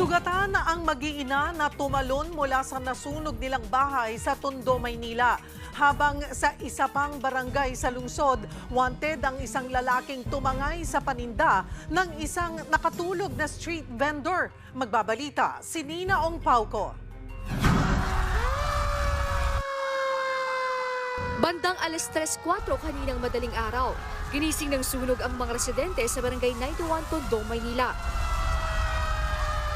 Sugatan na ang mag-iina na tumalon mula sa nasunog nilang bahay sa Tondo, Maynila. Habang sa isa pang barangay sa lungsod, wanted ang isang lalaking tumangay sa paninda ng isang nakatulog na street vendor. Magbabalita si Nina Ong Pauco. Bandang alas 3:04 kaninang madaling araw, ginising ng sunog ang mga residente sa barangay 91 Tondo, Maynila.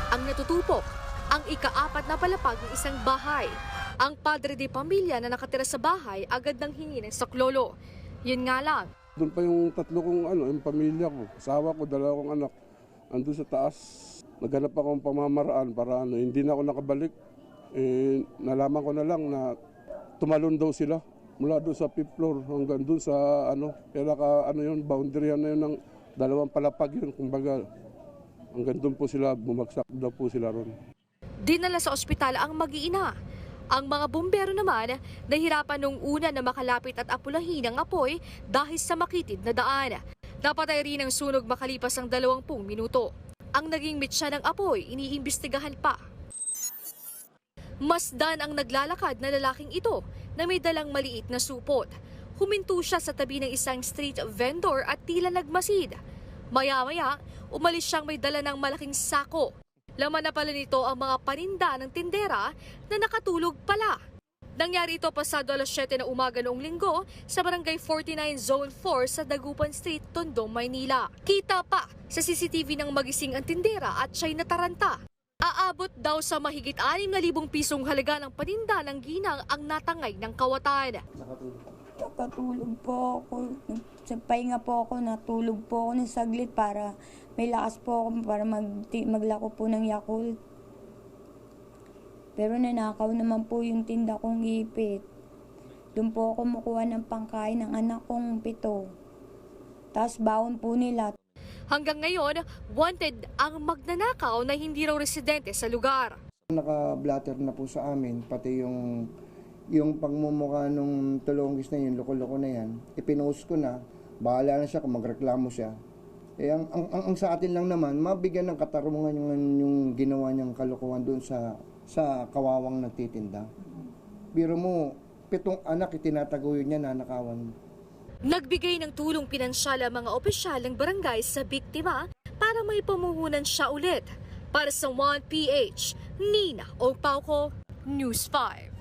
Ang natutupok, ang ika-4 na palapag ng isang bahay. Ang padre de pamilya na nakatira sa bahay agad nang hingi ng saklolo. Yun nga lang. Doon pa yung tatlo kong yung pamilya ko, asawa ko, 2 kong anak. Andun sa taas, naghanap ako ng pamamaraan para hindi na ako nakabalik. Nalaman ko na lang na tumalon daw sila mula doon sa 5th floor hanggang doon sa boundary na yun ng 2 palapag yun, kumbaga. Hanggang doon po sila, bumagsak daw po sila ron. Dinala sa ospital ang mag-iina. Ang mga bumbero naman, nahirapan nung una na makalapit at apulahin ang apoy dahil sa makitid na daan. Napatay rin ang sunog makalipas ang 20 minuto. Ang naging mitsa ng apoy, iniimbestigahan pa. Masdan ang naglalakad na lalaking ito na may dalang maliit na supot. Huminto siya sa tabi ng isang street vendor at tila nagmasid. Maya-maya, umalis siyang may dala ng malaking sako. Laman na pala nito ang mga paninda ng tindera na nakatulog pala. Nangyari ito pasado alas 7 na umaga noong linggo sa Barangay 49 Zone 4 sa Dagupan Street, Tondo, Maynila. Kita pa sa CCTV ng magising ang tindera at siya'y nataranta. Aabot daw sa mahigit 6,000 pisong halaga ng paninda ng ginang ang natangay ng kawatan. Nakatulog po ako. Sa pahinga po ako, natulog po ako ng saglit para may lakas po ako para maglako po ng Yakult. Pero nanakaw naman po yung tinda kong ipit. Doon po ako kumukuha ng pangkain ng anak kong 7. Tapos baon po nila. Hanggang ngayon, wanted ang magnanakaw na hindi raw residente sa lugar. Naka-blatter na po sa amin, pati yung pagmumukha nung tulongis na yun, loko-loko na yan, ipinost ko na, bahala na siya kung magreklamo siya. Ang sa atin lang naman, mabigyan ng katarungan yung ginawa niyang kalokohan doon sa kawawang nagtitinda. Biro mo, 7 anak itinataguyod niya, nanakawan. Nagbigay ng tulong pinansyal ang mga opisyal ng barangay sa biktima para may pamuhunan siya ulit. Para sa 1PH, Nina Ong Pauco, News 5.